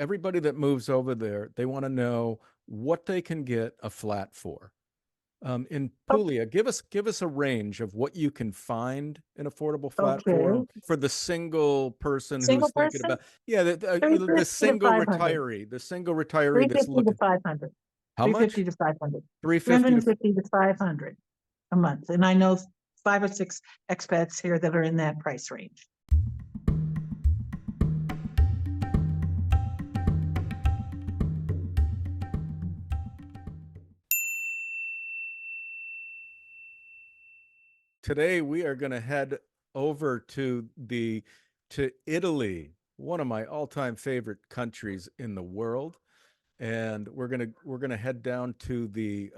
everybody that moves over there, they want to know what they can get a flat for. In Puglia, give us a range of what you can find an affordable flat Okay. for the single person Single who's thinking person, about, yeah, the 350 to single 500. retiree, the single retiree that's 350 to looking. 500. How 350 much? to 500. 350 to 350 to 500 a month. And I know 5 or 6 expats here that are in that price range. Today we are going to head over to Italy, one of my all-time favorite countries in the world, and we're gonna head down to the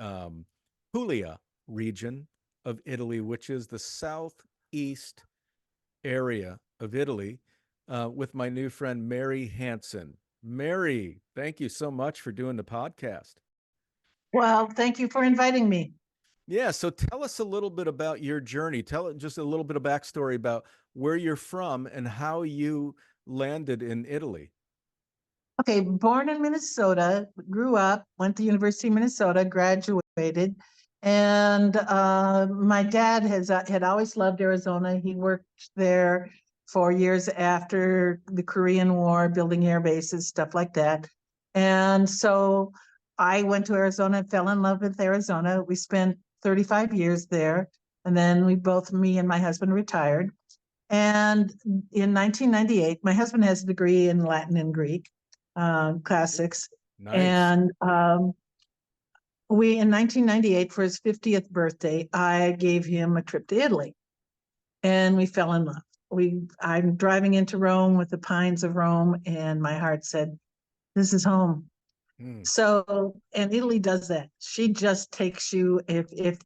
Puglia region of Italy, which is the southeast area of Italy, with my new friend Mary Hanson. Mary, thank you so much for doing the podcast. Well, thank you for inviting me. Yeah, so tell us a little bit about your journey. Tell it just a little bit of backstory about where you're from and how you landed in Italy. Okay, born in Minnesota, grew up, went to University of Minnesota, graduated, and my dad had always loved Arizona. He worked there for years after the Korean War, building air bases, stuff like that. And so I went to Arizona, fell in love with Arizona. We spent 35 years there, and then me and my husband retired. And in 1998, my husband has a degree in Latin and Greek. Classics. Nice. And in 1998, for his 50th birthday, I gave him a trip to Italy, and we fell in love. I'm driving into Rome with the pines of Rome, and my heart said, "This is home." So, and Italy does that. She just takes you if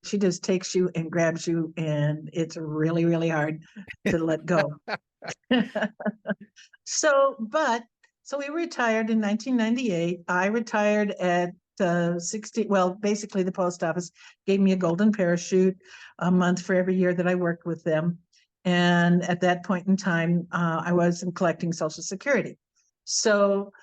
she just takes you and grabs you, and it's really, really hard to let go. So we retired in 1998. I retired at 60. Well, basically, the post office gave me a golden parachute a month for every year that I worked with them. And at that point in time, I wasn't collecting Social Security. So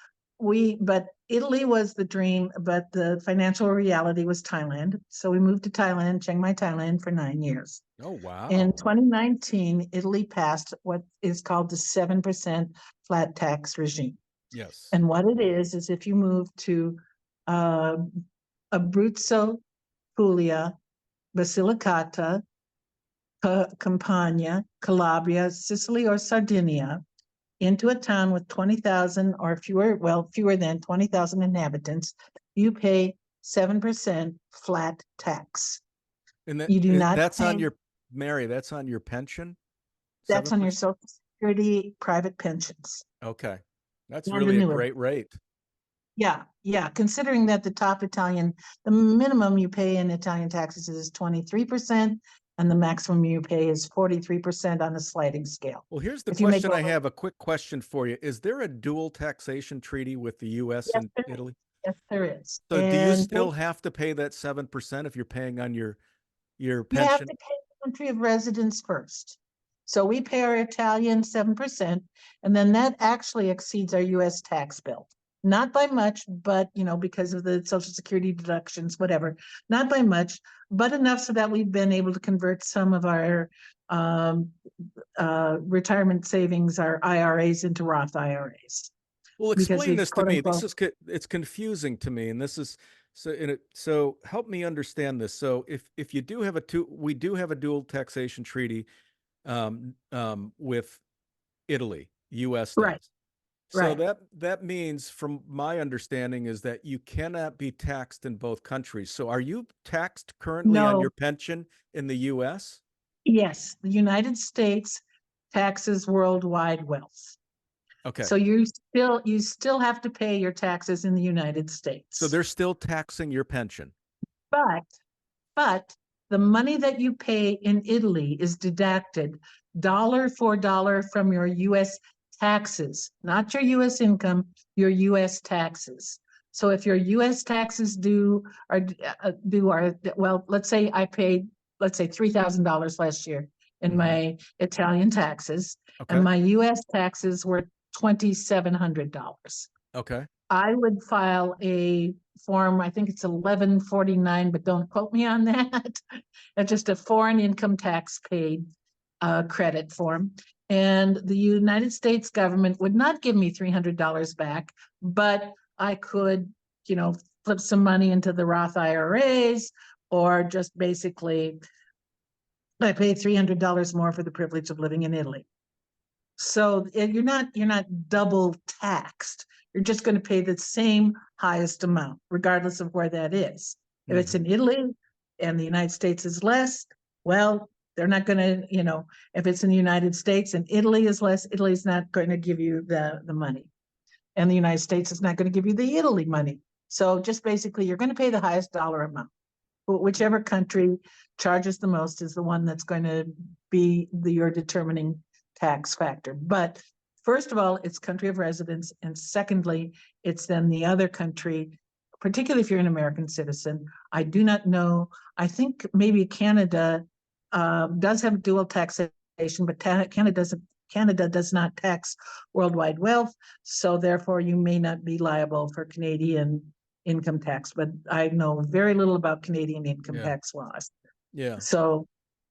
but Italy was the dream, but the financial reality was Thailand. So we moved to Thailand, Chiang Mai, Thailand, for 9 years. Oh, wow. In 2019, Italy passed what is called the 7% flat tax regime. Yes. And what it is if you move to Abruzzo, Puglia, Basilicata, Campania, Calabria, Sicily, or Sardinia, into a town with 20,000 or fewer than 20,000 inhabitants, you pay 7% flat tax. And you do not that's pay, on your Mary, that's on your pension? That's 7%? on your Social Security private pensions. Okay. That's And really a annuity. great rate. Yeah. Considering that the minimum you pay in Italian taxes is 23%, and the maximum you pay is 43% on a sliding scale. Well, here's the question I have, a quick question for you. Is there a dual taxation treaty with the U.S. and Italy? Yes, there is. So do you still have to pay that 7% if you're paying on your pension? You have to pay the country of residence first. So we pay our Italian 7%, and then that actually exceeds our U.S. tax bill. Not by much, but because of the Social Security deductions, whatever, not by much, but enough so that we've been able to convert some of our retirement savings, our IRAs, into Roth IRAs. Well, explain this to me. It's confusing to me, and this is so help me understand this. So if you do have we do have a dual taxation treaty with Italy, U.S. does. Right. So that means, from my understanding, is that you cannot be taxed in both countries. So are you taxed currently on your pension in the U.S.? Yes, the United States taxes worldwide wealth. Okay. So you still have to pay your taxes in the United States. So they're still taxing your pension. But the money that you pay in Italy is deducted dollar for dollar from your U.S. taxes, not your U.S. income, your U.S. taxes. So if your U.S. taxes let's say I paid, $3,000 last year in my Italian taxes, and my U.S. taxes were $2,700. Okay. I would file a form, I think it's 1149, but don't quote me on that. It's just a foreign income tax paid credit form. And the United States government would not give me $300 back, but I could, flip some money into the Roth IRAs, or just basically I paid $300 more for the privilege of living in Italy. So you're not double taxed. You're just going to pay the same highest amount, regardless of where that is. If it's in Italy and the United States is less, well, they're not going to, if it's in the United States and Italy is less, Italy's not going to give you the money. And the United States is not going to give you the Italy money. So just basically, you're going to pay the highest dollar amount. Whichever country charges the most is the one that's going to be your determining tax factor. But first of all, it's country of residence. And secondly, it's then the other country, particularly if you're an American citizen. I do not know. I think maybe Canada does have dual taxation, but Canada does not tax worldwide wealth. So therefore, you may not be liable for Canadian income tax, but I know very little about Canadian income tax laws. Yeah. So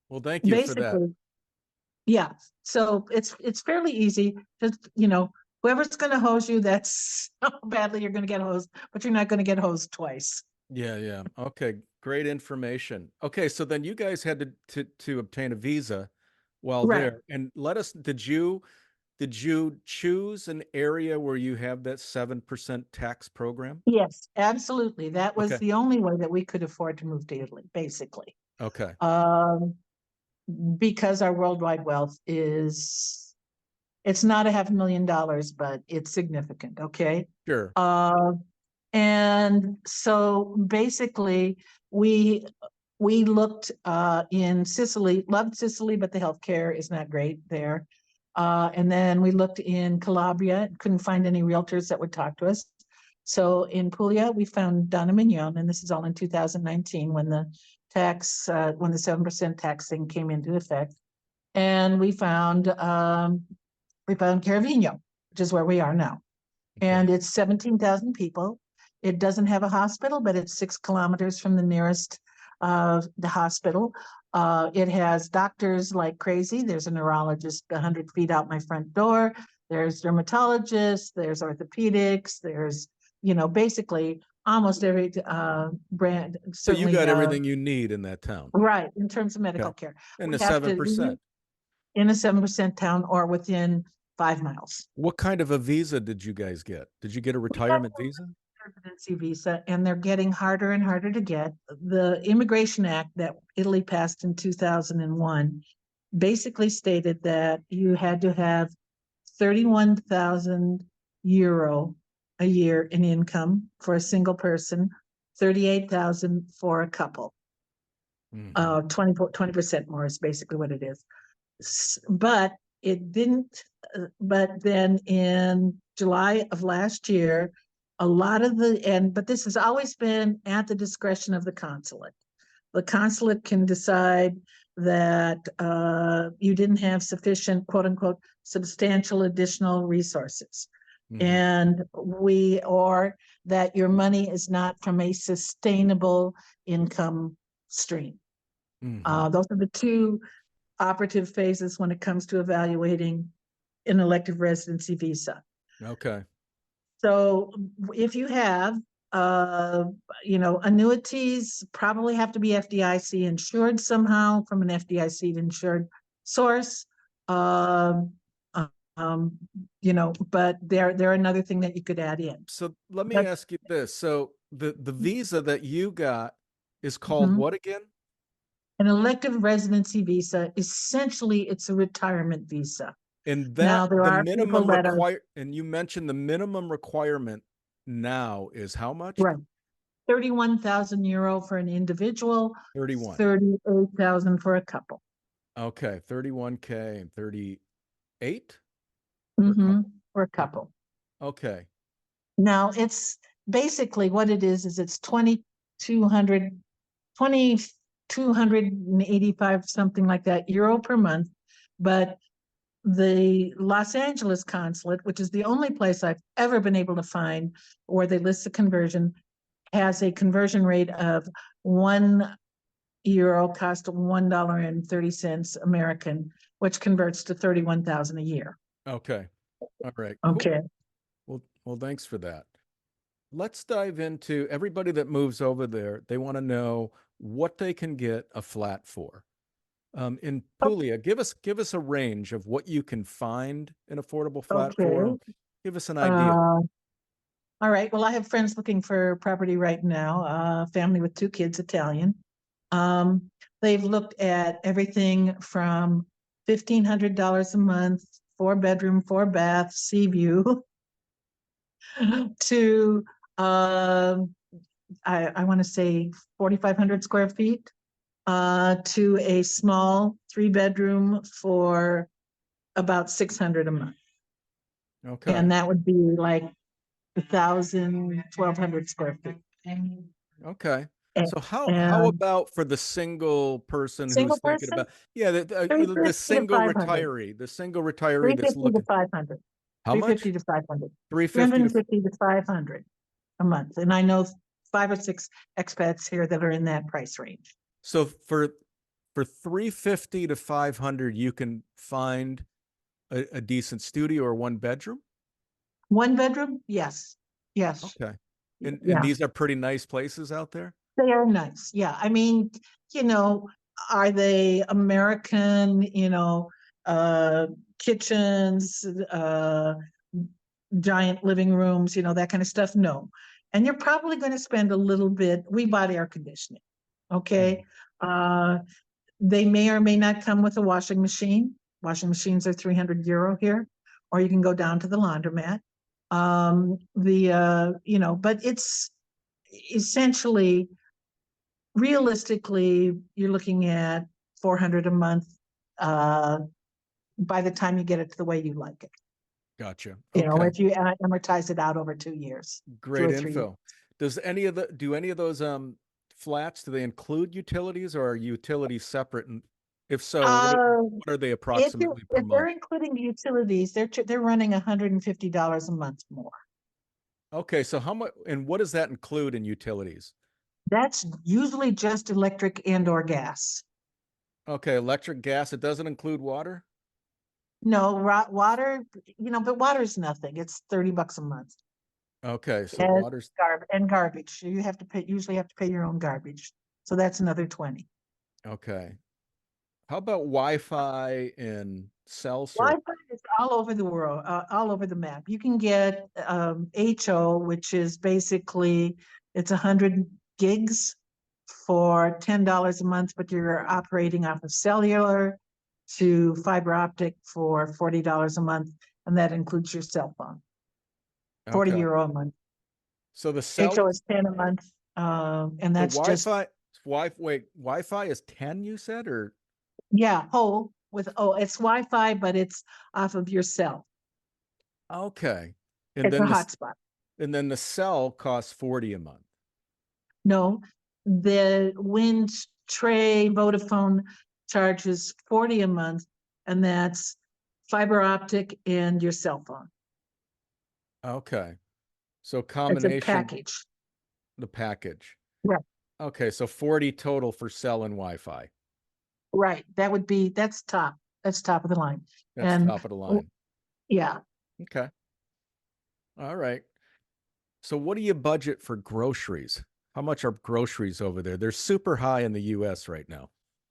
well, thank you for that. Yeah. So it's fairly easy. Just, whoever's going to hose you, that's how badly you're going to get hosed, but you're not going to get hosed twice. Yeah. Yeah. Okay. Great information. Okay. So then you guys had to obtain a visa while there, and did you choose an area where you have that 7% tax program? Yes, absolutely. That was the only way that we could afford to move to Italy, basically. Okay. Because our worldwide wealth it's not $500,000, but it's significant. Okay. Sure. And so basically we looked in Sicily, loved Sicily, but the healthcare is not great there. And then we looked in Calabria, couldn't find any realtors that would talk to us. So in Puglia, we found Donna Mignon, and this is all in 2019 when the 7% tax thing came into effect. And we found Caravigno, which is where we are now. And it's 17,000 people. It doesn't have a hospital, but it's 6 kilometers from the nearest the hospital. It has doctors like crazy. There's a neurologist 100 feet out my front door. There's dermatologists, there's orthopedics, there's, basically almost every brand. So you got everything you need in that town. Right, in terms of medical care. And the 7%. In a 7% town or within 5 miles. What kind of a visa did you guys get? Did you get a retirement visa? Residency visa, and they're getting harder and harder to get. The Immigration Act that Italy passed in 2001 basically stated that you had to have 31,000 euro a year in income for a single person, 38,000 for a couple. 20% more is basically what it is. But it didn't, but then in July of last year, a lot of but this has always been at the discretion of the consulate. The consulate can decide that you didn't have sufficient, quote unquote, substantial additional resources. And or that your money is not from a sustainable income stream. Those are the two operative phases when it comes to evaluating an elective residency visa. Okay. So if you have, annuities probably have to be FDIC insured somehow from an FDIC insured source. But they're another thing that you could add in. So let me ask you this. So the visa that you got is called what again? An elective residency visa. Essentially, it's a retirement visa. And that now, there the are minimum require, and you mentioned the minimum requirement now is how much? Right. 31,000 euro for an individual. 38,000 for a couple. Okay, 31K and 38 for a couple. Okay. Now it's basically what it is it's 2,285 something like that euro per month, but the Los Angeles consulate, which is the only place I've ever been able to find where they list the conversion, has a conversion rate of €1 cost $1.30 American, which converts to 31,000 a year. Okay. All right. Okay. Cool. Well, thanks for that. Let's dive into everybody that moves over there. They want to know what they can get a flat for. In Puglia, give us a range of what you can find an affordable flat for. Okay. Give us an idea. All right. Well, I have friends looking for property right now, family with 2 kids, Italian. They've looked at everything from $1,500 a month, 4-bedroom, 4-bath, sea view, to I want to say 4,500 square feet, to a small 3-bedroom for about 600 a month. Okay. And that would be like 1,000, 1,200 square feet. Okay. So how And about for the single person single who's thinking person, about, yeah, the 350 to single 500. retiree, that's 350 to looking, 500. how much? 350 to 500. 350 to 350 to 500 a month. And I know 5 or 6 expats here that are in that price range. So for 350 to 500, you can find a decent studio or 1 bedroom. 1 bedroom? Yes. Yes. Okay. And Yeah. these are pretty nice places out there. They are nice. Yeah. I mean, are they American, kitchens, giant living rooms, that kind of stuff? No. And you're probably going to spend a little bit. We bought air conditioning. Okay. They may or may not come with a washing machine. Washing machines are €300 here, or you can go down to the laundromat. But it's essentially, realistically, you're looking at 400 a month by the time you get it to the way you like it. Gotcha. If you amortize it out over 2 years. Great info. Do any of those flats, do they include utilities, or are utilities separate? And if so, what are they approximately per If they're month? including utilities, they're running $150 a month more. Okay, so how much, and what does that include in utilities? That's usually just electric and or gas. Okay, electric, gas. It doesn't include water? No, water, but water's nothing. It's $30 a month. Okay, so And water's garbage. You usually have to pay your own garbage. So that's another 20. okay. How about Wi-Fi and cell service? Wi-Fi is all over the world, all over the map. You can get HO, which is basically, it's 100 gigs for $10 a month, but you're operating off of cellular, to fiber optic for $40 a month, and that includes your cell phone. Okay. €40 a month. So the cell HO is 10 a month, and that's just Wi-Fi is 10, you said, or it's Wi-Fi, but it's off of your cell. okay. And It's a hotspot. And then the cell costs 40 a month. No, the Wind Tray Vodafone charges 40 a month, and that's fiber optic and your cell phone. Okay. So It's a combination, package. the package. Right. Okay, so 40 total for cell and Wi-Fi. Right. That's top. That's top of the line. That's And top of the line. yeah. Okay. All right. So what do you budget for groceries? How much are groceries over there? They're super high in the US right now.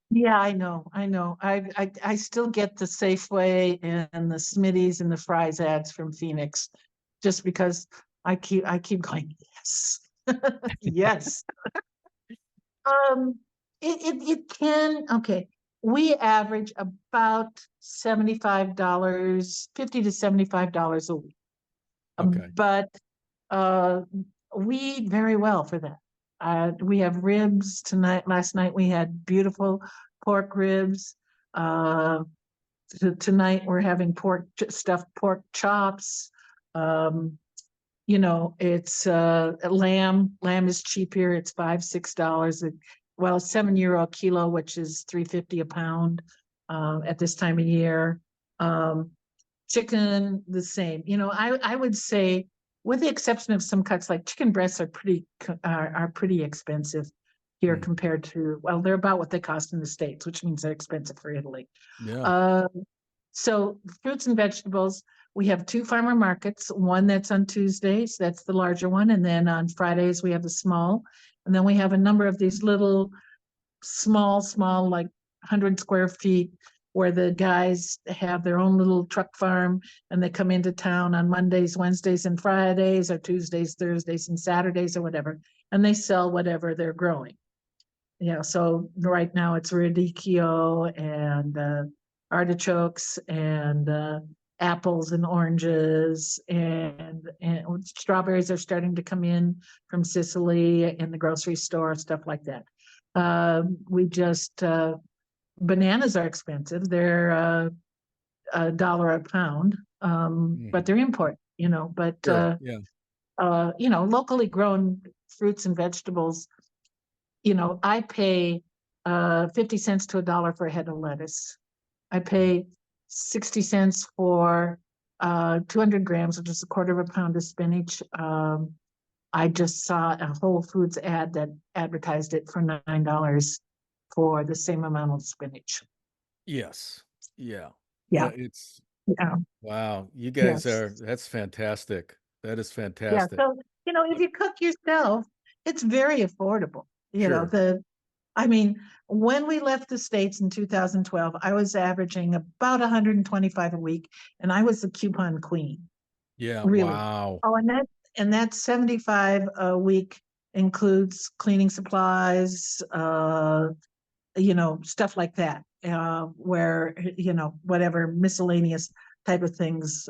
Yeah, I know. I still get the Safeway and the Smitty's and the Fry's ads from Phoenix, just because I keep going, yes. Yes. It can, okay. We average about $75, $50 to $75 a week. Okay. But we eat very well for that. We have ribs tonight. Last night we had beautiful pork ribs. Tonight we're having stuffed pork chops. It's lamb. Lamb is cheap here. It's $5, $6. Well, €7 a kilo, which is $3.50 a pound at this time of year. Chicken, the same. You know, I would say, with the exception of some cuts, like chicken breasts are pretty expensive here Mm. compared to, well, they're about what they cost in the States, which means they're expensive for Italy. Yeah. Um, so fruits and vegetables, we have two farmer markets, one that's on Tuesdays, that's the larger one, and then on Fridays we have the small, and then we have a number of these little small, like 100 square feet, where the guys have their own little truck farm and they come into town on Mondays, Wednesdays, and Fridays, or Tuesdays, Thursdays, and Saturdays, or whatever, and they sell whatever they're growing. You know, so right now it's radicchio and artichokes and apples and oranges and strawberries are starting to come in from Sicily in the grocery store, stuff like that. We just bananas are expensive. They're $1 a pound, but they're import. You know, but Sure. Yeah. you know, locally grown fruits and vegetables. You know, I pay 50 cents to $1 for a head of lettuce. I pay 60 cents for 200 grams, which is a quarter of a pound of spinach. I just saw a Whole Foods ad that advertised it for $9 for the same amount of spinach. Yes. Yeah. Yeah, It's yeah, wow. You guys yes. are, that's fantastic. That is Yeah. fantastic. So, you know, if you cook yourself, it's very affordable. You know, Sure. I mean, when we left the States in 2012, I was averaging about 125 a week, and I was the coupon queen, Yeah. really. Wow. Oh, and that 75 a week includes cleaning supplies, you know, stuff like that, where, you know, whatever miscellaneous type of things,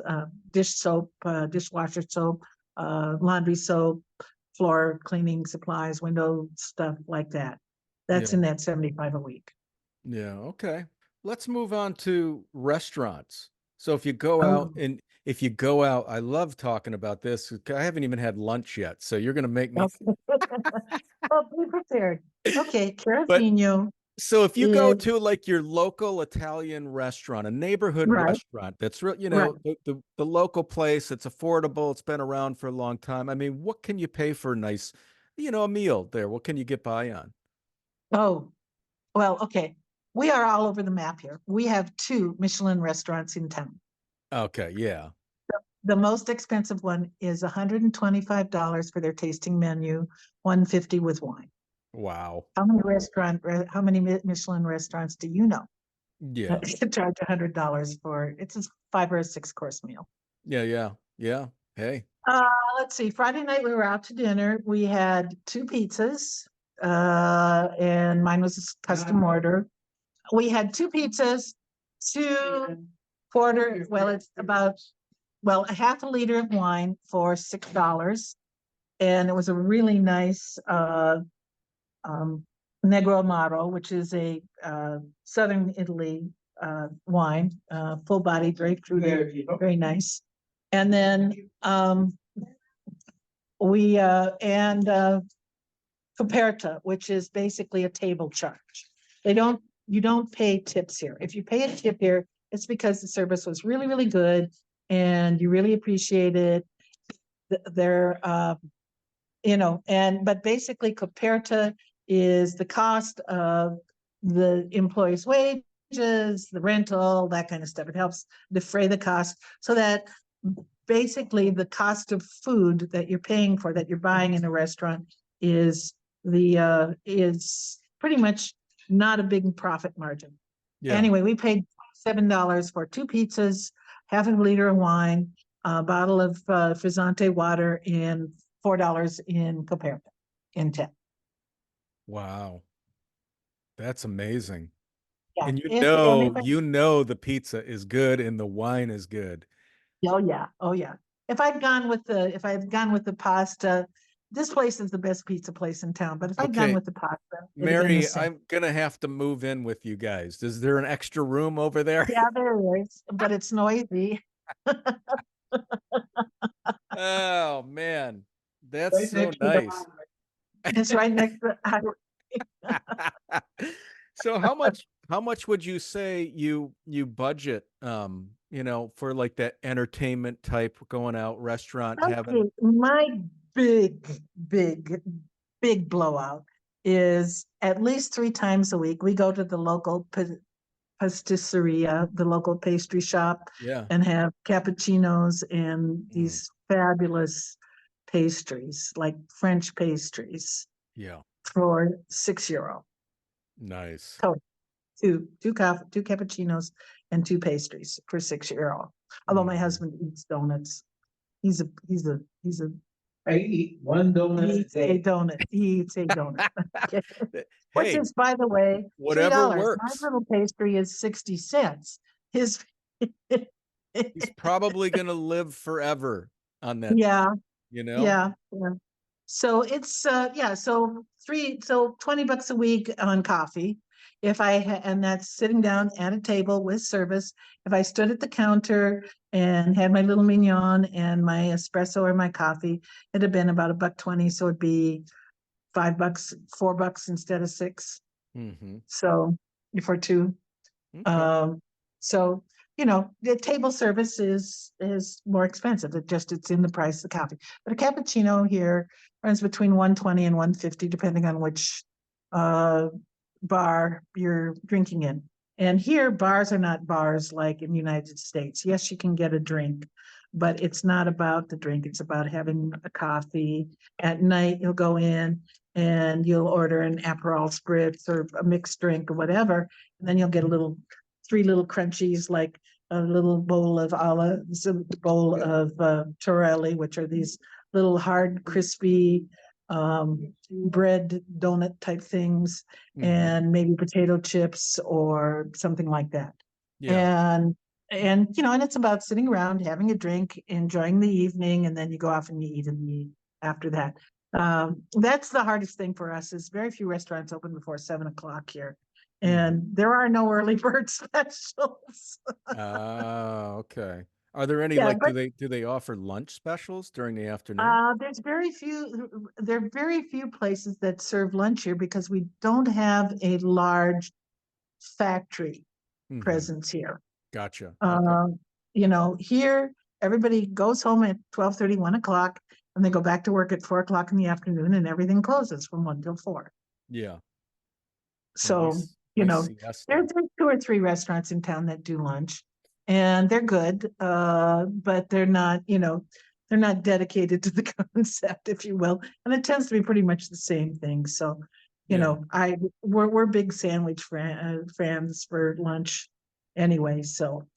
dish soap, dishwasher soap, laundry soap, floor cleaning supplies, window stuff like that. That's Yeah. in that 75 a week. Yeah. Okay. Let's move on to restaurants. So if you go out Oh, and if you go out, I love talking about this. I haven't even had lunch yet, so you're going to make me. okay. Well, be prepared. Okay, But Carabino so if you go is to like your local Italian restaurant, a neighborhood right, restaurant that's real, right. the local place, it's affordable, it's been around for a long time. I mean, what can you pay for a nice, a meal there? What can you get by on? Oh, well, okay. We are all over the map here. We have two Michelin restaurants in town. Okay, yeah. The most expensive one is $125 for their tasting menu, 150 with wine. Wow. How many Michelin restaurants do you know Yeah. that charge $100 for it's a 5 or 6 course meal? Yeah, yeah. Yeah. Hey. Uh, let's see. Friday night we were out to dinner. We had two pizzas, and mine was a custom order. We had two pizzas, it's about, well, a half a liter of wine for $6. And it was a really nice Negro Amaro, which is a Southern Italy wine, full body, grapefruit, very nice. And then we and Coperta, which is basically a table charge. You don't pay tips here. If you pay a tip here, it's because the service was really, really good and you really appreciate it. They're, you know, but basically Coperta is the cost of the employee's wages, the rental, that kind of stuff. It helps defray the cost so that basically the cost of food that you're paying for, that you're buying in a restaurant, is is pretty much not a big profit margin. Yeah. Anyway, we paid $7 for two pizzas, half a liter of wine, a bottle of Frizzante water, and $4 in Coperta in tip. Wow. That's amazing. Yeah, And if anybody, the pizza is good and the wine is good. oh yeah, oh yeah. If I had gone with the pasta, this place is the best pizza place in town. But if I'd gone Okay, with the pasta, it'd have been the Mary, same. I'm gonna have to move in with you guys. Is there an extra room over there? Yeah, there is, but it's noisy. Oh man, that's Right so next to the nice. highway. It's right next to the highway. So how much How much would you say you budget, for like that entertainment type going out restaurant having? Okay, my big, big, big blowout is at least 3 times a week. We go to the local pasticceria, the local pastry shop, Yeah. and have cappuccinos and Mm, these fabulous pastries, like French pastries, yeah. for €6. Nice. Total. Two cappuccinos and two pastries for €6. Although my Mhm. husband eats donuts. He's a I eat one donut he a eats a day. donut. He eats a donut. Okay. Which Hey, is, by the way, $3. whatever My works. little pastry is 60 cents. His He's probably gonna live forever on that, yeah, you know? yeah, yeah. So it's yeah, so 20 bucks a week on coffee. And that's sitting down at a table with service. If I stood at the counter and had my little mignon and my espresso or my coffee, it'd have been about $1.20. So it'd be $5, $4 instead of 6. Mm-hmm. So for two. Okay. Um, so, the table service is more expensive. It's in the price of coffee. But a cappuccino here runs between 120 and 150, depending on which uh, bar you're drinking in. And here, bars are not bars like in the United States. Yes, you can get a drink, but it's not about the drink. It's about having a coffee. At night, you'll go in and you'll order an Aperol spritz or a mixed drink or whatever, and then you'll get 3 little crunchies, like a little bowl of olives, a bowl of torelli, which are these little hard, crispy bread donut type things, Mm-hmm. and maybe potato chips or something like that. Yeah. And it's about sitting around, having a drink, enjoying the evening, and then you go off and you eat after that. That's the hardest thing for us, is very few restaurants open before 7 o'clock here. Mm-hmm. And there are no early bird specials. Ah, okay. Are there any, Yeah, like, but do they offer lunch specials during the afternoon? there are very few places that serve lunch here because we don't have a large factory Mm-hmm. presence here. Gotcha. Okay. Uh, here everybody goes home at 12:30, 1 o'clock, and they go back to work at 4 o'clock in the afternoon, and everything closes from 1 till 4. Yeah. A So, nice, nice siesta. there's 2 or 3 restaurants in town that do lunch, and they're good, but they're not dedicated to the concept, if you will. And it tends to be pretty much the same thing. So, Yeah. we're big sandwich fans for lunch anyway. So,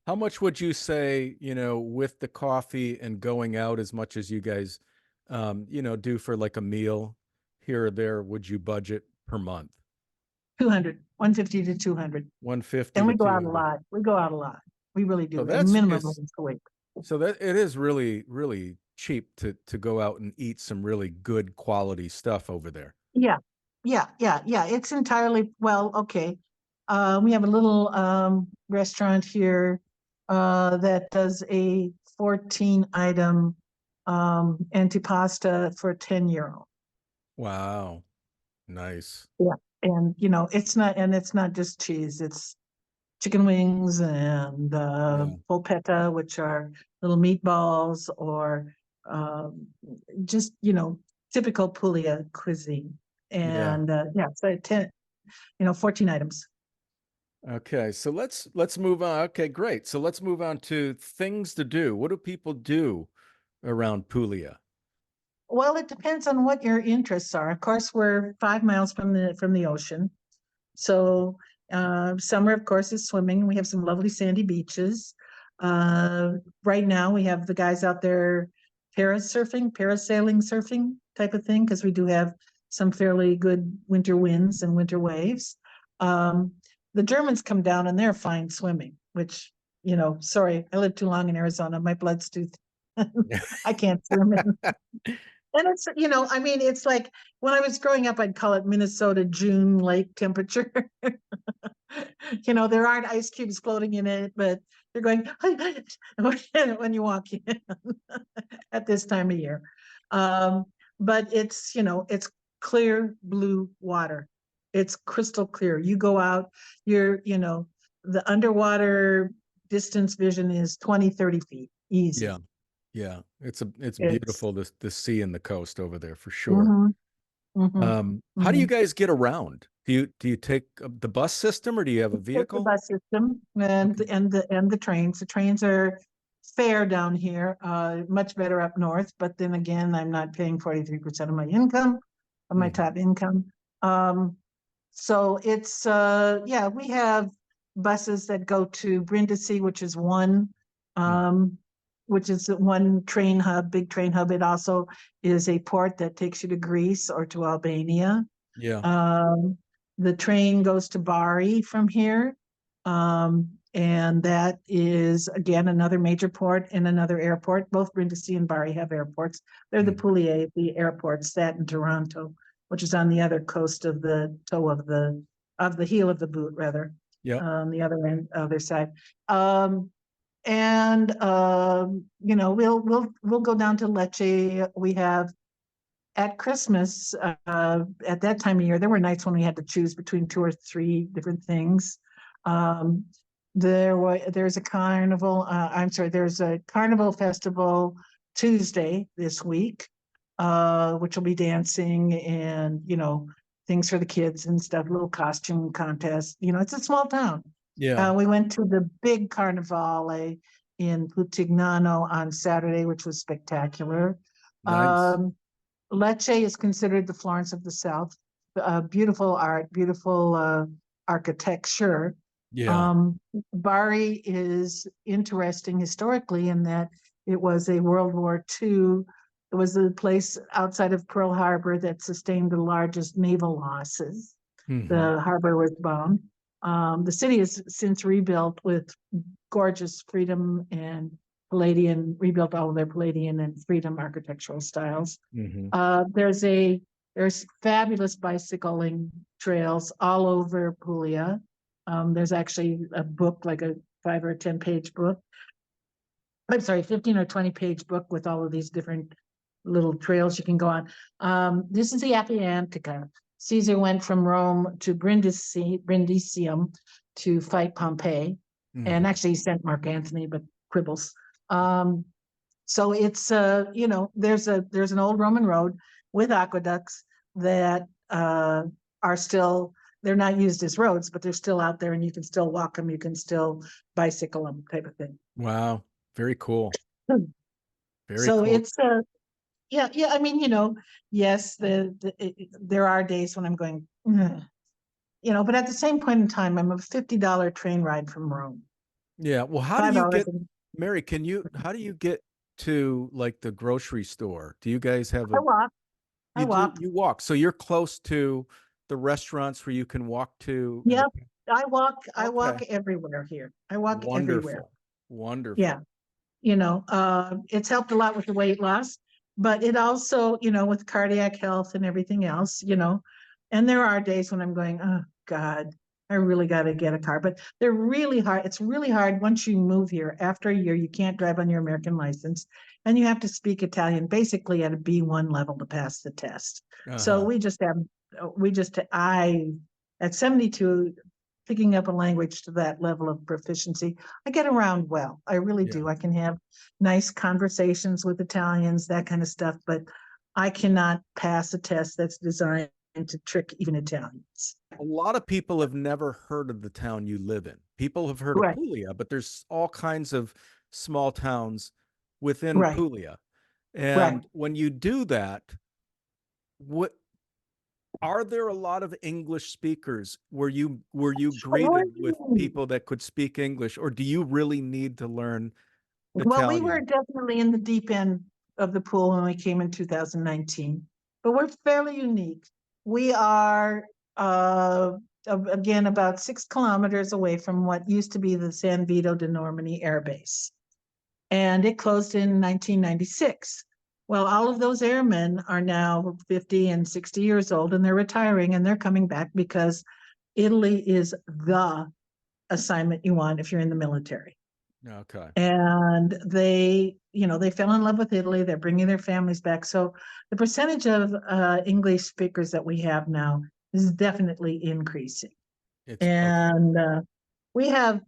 How much would you say, with the coffee and going out as much as you guys, do for like a meal here or there, would you budget per month? 200, 150 to 200. 150 And to we go out a 200. lot. We go out a lot. We really So do. A that's minimum of is once a week. so that it is really, really cheap to go out and eat some really good quality stuff over there. Yeah, yeah, yeah, yeah. It's entirely, well, okay. We have a little restaurant here that does a 14 item antipasta for €10. Wow. Nice. Yeah. And it's not just cheese, it's chicken wings and Yeah. polpetta, which are little meatballs, or um, just, typical Puglia cuisine. Yeah. And yeah, so 14 items. Okay, so let's move on. Okay, great. So let's move on to things to do. What do people do around Puglia? Well, it depends on what your interests are. Of course, we're 5 miles from the ocean. So summer, of course, is swimming. We have some lovely sandy beaches. Right now, we have the guys out there parasailing surfing type of thing, because we do have some fairly good winter winds and winter waves. Um, the Germans come down and they're fine swimming, which, sorry, I lived too long in Arizona. My blood's too I can't swim. And it's, it's like when I was growing up, I'd call it Minnesota June lake temperature. There aren't ice cubes floating in it, but they're going when you walk in at this time of year. But it's clear blue water. It's crystal clear. You go out, the underwater distance vision is 20, 30 feet, easy. Yeah. Yeah. It's It's beautiful, the sea and the coast over there for sure. mhm, mhm, How do you mhm. guys get around? Do you take the bus system or do you have a Take the vehicle? bus system and Okay. the trains. The trains are fair down here, much better up north. But then again, I'm not paying 43% of my income, of my Mhm. top income. So it's yeah, we have buses that go to Brindisi, Mm. which is one train hub, big train hub. It also is a port that takes you to Greece or to Albania. Yeah. Um, the train goes to Bari from here. And that is again another major port and another airport. Both Brindisi and Bari have airports. They're the Mm. Puglia, the airports, that and Toronto, which is on the other coast of the toe of the heel of the boot, rather, Yep. the other side. We'll go down to Lecce. We have at Christmas, at that time of year, there were nights when we had to choose between 2 or 3 different things. There's a carnival. There's a carnival festival Tuesday this week, which will be dancing and things for the kids and stuff. Little costume contest. It's a small town. Yeah. We went to the big carnivale in Putignano on Saturday, which was spectacular. Nice. Lecce is considered the Florence of the South. Beautiful art, beautiful architecture. Yeah. Um, Bari is interesting historically in that it was a World War II. It was a place outside of Pearl Harbor that sustained the largest naval losses. Mhm. The harbor was bombed. The city has since rebuilt with gorgeous Freedom and Palladian, rebuilt all of their Palladian and Freedom architectural styles. Mhm. There's fabulous bicycling trails all over Puglia. There's actually a book, like a 5 or 10 page book. I'm sorry, 15 or 20 page book with all of these different little trails you can go on. This is the Appiantica. Caesar went from Rome to Brindisium to fight Pompey. And Mhm. actually he sent Mark Antony, but quibbles. So it's there's an old Roman road with aqueducts that are still, they're not used as roads, but they're still out there and you can still walk them, you can still bicycle them, type of thing. Wow. Very cool. Very So cool. it's yeah, I mean, yes, there are days when I'm going, "Ugh," but at the same point in time, I'm a $50 train ride from Rome. Yeah. Well, how do you $5 get, and Mary, how do you get to like the grocery store? Do you guys have I walk. I walk. you walk. So you're close to the restaurants where you can walk to and Yep. I walk okay. everywhere here. I walk everywhere. Wonderful. Wonderful. Yeah. It's helped a lot with the weight loss, but it also, with cardiac health and everything else, and there are days when I'm going, oh God, I really got to get a car, but they're really hard. It's really hard once you move here. After a year, you can't drive on your American license and you have to speak Italian basically at a B1 level to pass the test. So Uh-huh. I, at 72, picking up a language to that level of proficiency, I get around well. I really Yeah. do. I can have nice conversations with Italians, that kind of stuff, but I cannot pass a test that's designed to trick even Italians. A lot of people have never heard of the town you live in. People have heard of Right, Puglia, but there's all kinds of small towns within right, Puglia. right. And when you do that, what are there a lot of English speakers? Were you greeted with people that could speak English, or do you really need to learn Well, we were Italian? definitely in the deep end of the pool when we came in 2019, but we're fairly unique. We are, again, about 6 kilometers away from what used to be the San Vito de Normani Air Base, and it closed in 1996. Well, all of those airmen are now 50 and 60 years old, and they're retiring, and they're coming back because Italy is the assignment you want if you're in the military. Okay. And they fell in love with Italy. They're bringing their families back. So the percentage of English speakers that we have now is definitely increasing. It's And we have,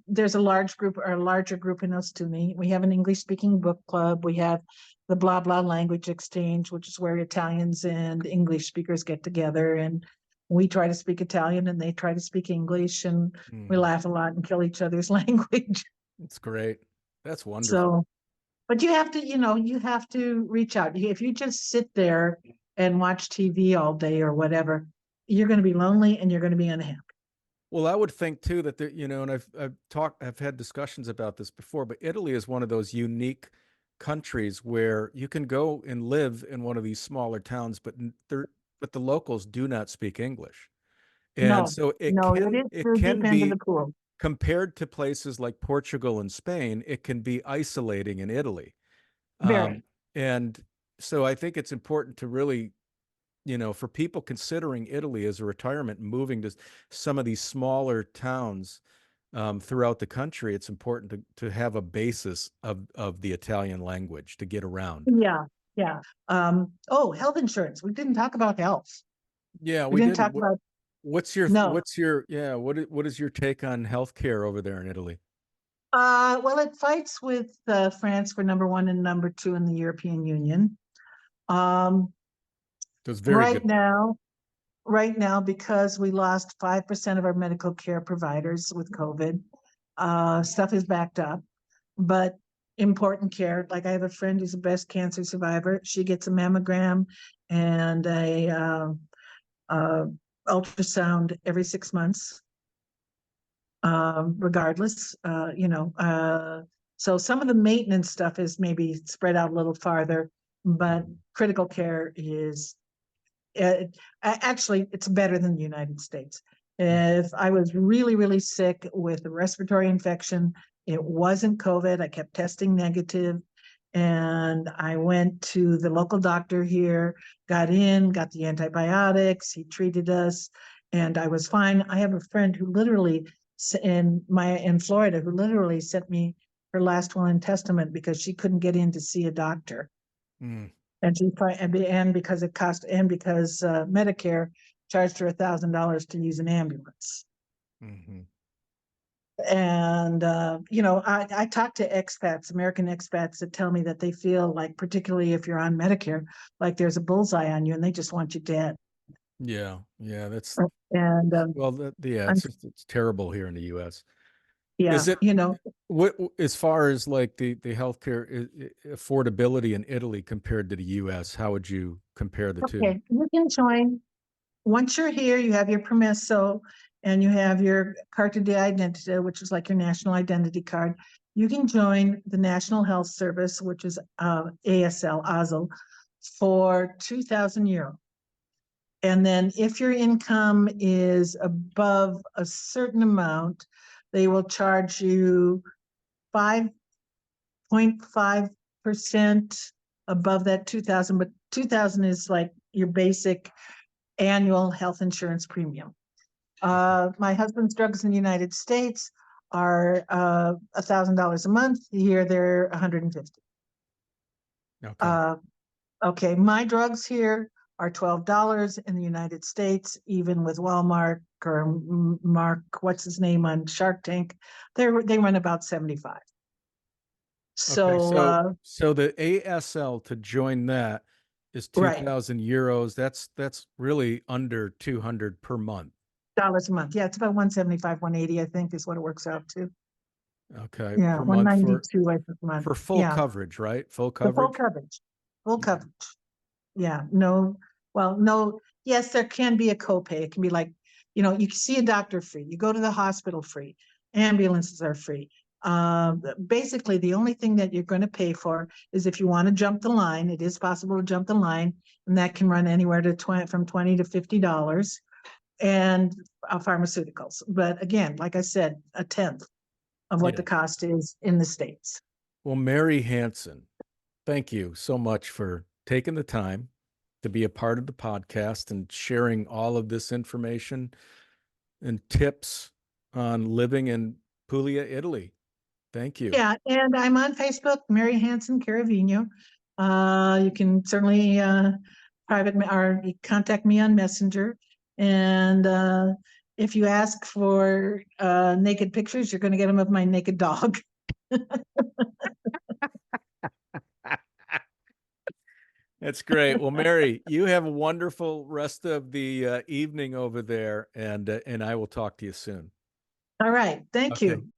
there's a large group or a larger group in Ostuni. We have an English speaking book club. We have the blah blah language exchange, which is where Italians and English speakers get together, and we try to speak Italian and they try to speak English, and we laugh a lot and kill each other's language. It's great. That's wonderful. So, but you have to, you have to reach out. If you just sit there and watch TV all day or whatever, you're going to be lonely and you're going to be unhappy. Well, I would think too that and I've had discussions about this before, but Italy is one of those unique countries where you can go and live in one of these smaller towns, but the locals do not speak English. And No, so it can be into the pool. Compared to places like Portugal and Spain, it can be isolating in Italy. Very. And so I think it's important to really, for people considering Italy as a retirement and moving to some of these smaller towns throughout the country, it's important to have a basis of the Italian language to get around. Yeah. Yeah. Health insurance. We didn't talk about health. Yeah, we didn't talk about. What is your take on healthcare over there in Italy? Well, it fights with France for number 1 and number 2 in the European Union. It's very good. Right now, because we lost 5% of our medical care providers with COVID, stuff is backed up. But important care, like I have a friend who's a breast cancer survivor. She gets a mammogram and a ultrasound every 6 months, regardless. So some of the maintenance stuff is maybe spread out a little farther, but critical care is actually it's better than the United States. If I was really, really sick with a respiratory infection, it wasn't COVID. I kept testing negative. And I went to the local doctor here, got the antibiotics, he treated us, and I was fine. I have a friend who literally in Florida who literally sent me her last will and testament because she couldn't get in to see a doctor. And because it cost, and because Medicare charged her $1,000 to use an ambulance. And, I talk to expats, American expats, that tell me that they feel like, particularly if you're on Medicare, like there's a bullseye on you and they just want you dead. Yeah. That's, and it's terrible here in the US. Yeah. Is it, what, as far as like the healthcare affordability in Italy compared to the US, how would you compare the two? Okay, you can join. Once you're here, you have your permesso and you have your carta di identità, which is like your national identity card. You can join the National Health Service, which is ASL, for €2,000. And then if your income is above a certain amount, they will charge you 5.5% above that 2,000, but 2,000 is like your basic annual health insurance premium. My husband's drugs in the United States are $1,000 a month. Here they're $150. Okay, my drugs here are $12 in the United States, even with Walmart or Mark, what's his name on Shark Tank, they run about 75. So the ASL, to join that, is €2,000. That's really under 200 per month. Dollars a month. Yeah, it's about 175, 180, I think, is what it works out to. Okay. Yeah, per 192 month for full coverage, right? Full coverage. Full coverage. Full coverage. Yeah. No. Yes, there can be a copay. It can be like, you can see a doctor free. You go to the hospital free. Ambulances are free. Basically, the only thing that you're going to pay for is if you want to jump the line. It is possible to jump the line, and that can run anywhere to from $20 to $50, and pharmaceuticals. But again, like I said, a tenth of what the cost is in the States. Well, Mary Hanson, thank you so much for taking the time to be a part of the podcast and sharing all of this information and tips on living in Puglia, Italy. Thank you. Yeah, and I'm on Facebook, Mary Hanson Caravino. You can certainly or you contact me on Messenger. And if you ask for naked pictures, you're going to get them of my naked dog. That's great. Well, Mary, you have a wonderful rest of the evening over there, and I will talk to you soon. All right. Thank Okay. you.